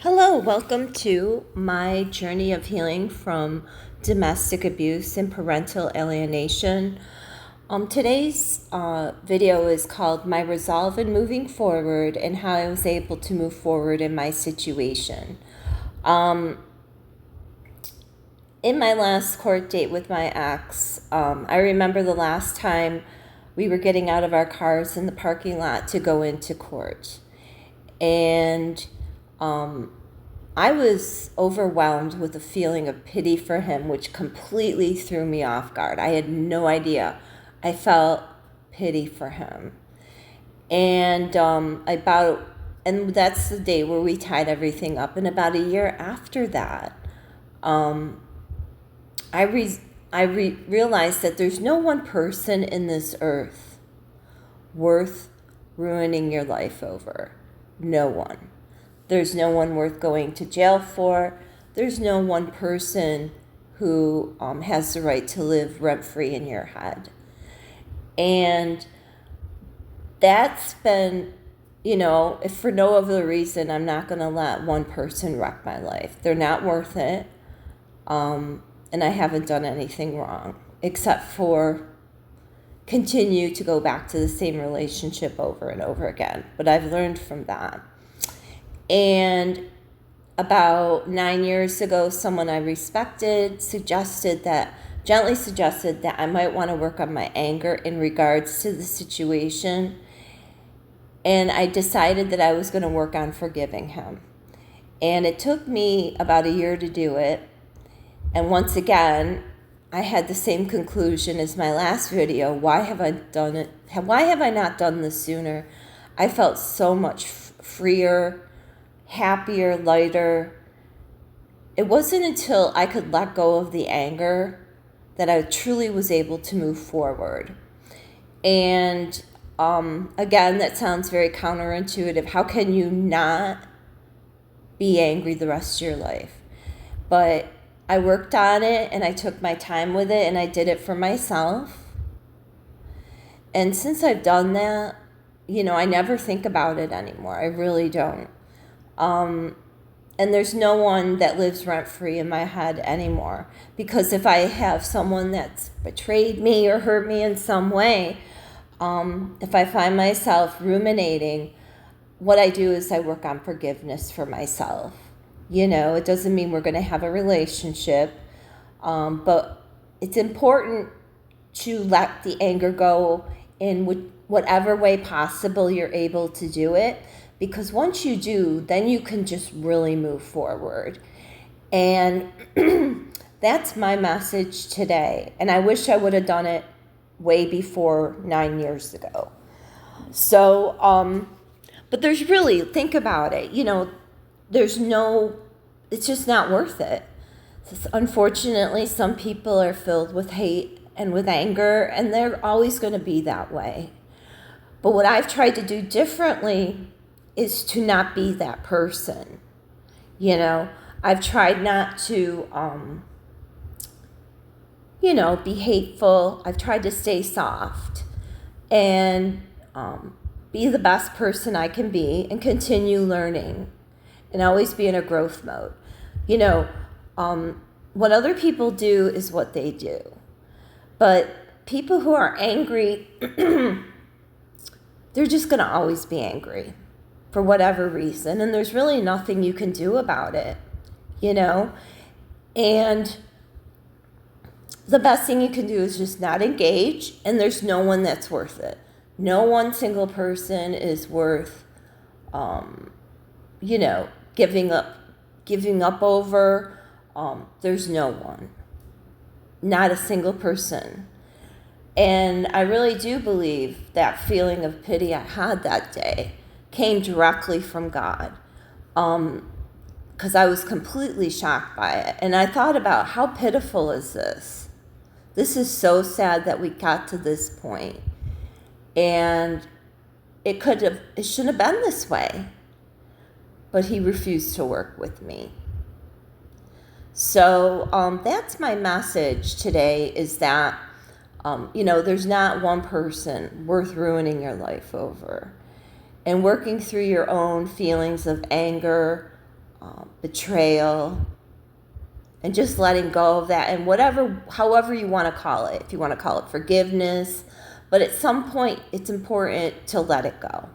Hello, welcome to my journey of healing from domestic abuse and parental alienation. Today's video is called My Resolve in Moving Forward and How I Was Able to Move Forward in My Situation. In my last court date with my ex, I remember the last time we were getting out of our cars in the parking lot to go into court. And I was overwhelmed with a feeling of pity for him, which completely threw me off guard. I had no idea. I felt pity for him. And and that's the day where we tied everything up. And about a year after that, I realized that there's no one person in this earth worth ruining your life over. No one. There's no one worth going to jail for. There's no one person who has the right to live rent-free in your head. And that's been, if for no other reason, I'm not going to let one person wreck my life. They're not worth it. And I haven't done anything wrong except for continue to go back to the same relationship over and over again. But I've learned from that. And about 9 years ago, someone I respected gently suggested that I might want to work on my anger in regards to the situation. And I decided that I was going to work on forgiving him. And it took me about a year to do it. And once again, I had the same conclusion as my last video. Why have I done it? Why have I not done this sooner? I felt so much freer, happier, lighter. It wasn't until I could let go of the anger that I truly was able to move forward. And again, that sounds very counterintuitive. How can you not be angry the rest of your life? But I worked on it and I took my time with it and I did it for myself. And since I've done that, I never think about it anymore. I really don't. And there's no one that lives rent-free in my head anymore. Because if I have someone that's betrayed me or hurt me in some way, if I find myself ruminating, what I do is I work on forgiveness for myself. It doesn't mean we're going to have a relationship, but it's important to let the anger go in whatever way possible you're able to do it. Because once you do, then you can just really move forward. And that's my message today. And I wish I would have done it way before 9 years ago. So, but there's really, think about it, it's just not worth it. Unfortunately, some people are filled with hate and with anger, and they're always going to be that way. But what I've tried to do differently is to not be that person. I've tried not to, be hateful. I've tried to stay soft and be the best person I can be and continue learning and always be in a growth mode. What other people do is what they do. But people who are angry, they're just going to always be angry for whatever reason. And there's really nothing you can do about it, And the best thing you can do is just not engage. And there's no one that's worth it. No one single person is worth, giving up over. There's no one. Not a single person. And I really do believe that feeling of pity I had that day came directly from God, because I was completely shocked by it. And I thought about how pitiful is this? This is so sad that we got to this point. And it shouldn't have been this way. But he refused to work with me. So that's my message today, is that, there's not one person worth ruining your life over. And working through your own feelings of anger, betrayal, and just letting go of that, and however you want to call it. If you want to call it forgiveness, but at some point it's important to let it go.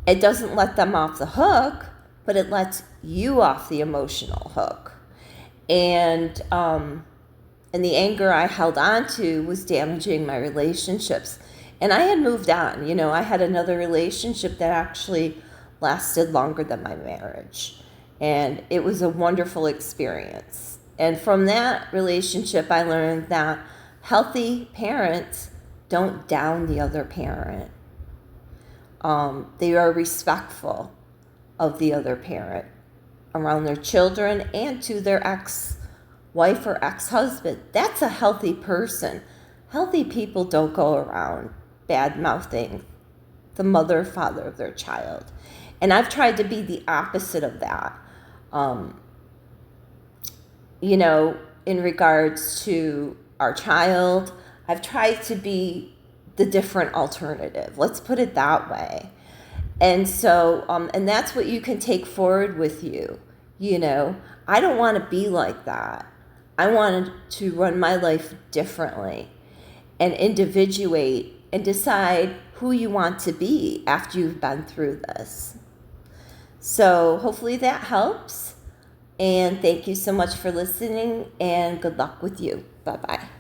It doesn't let them off the hook, but it lets you off the emotional hook. And the anger I held on to was damaging my relationships. And I had moved on. I had another relationship that actually lasted longer than my marriage. And it was a wonderful experience. And from that relationship, I learned that healthy parents don't down the other parent. They are respectful of the other parent around their children and to their ex-wife or ex-husband. That's a healthy person. Healthy people don't go around bad-mouthing the mother or father of their child. And I've tried to be the opposite of that. In regards to our child, I've tried to be the different alternative. Let's put it that way. And so, and that's what you can take forward with you. I don't want to be like that. I wanted to run my life differently and individuate and decide who you want to be after you've been through this. So hopefully that helps. And thank you so much for listening, and good luck with you. Bye-bye.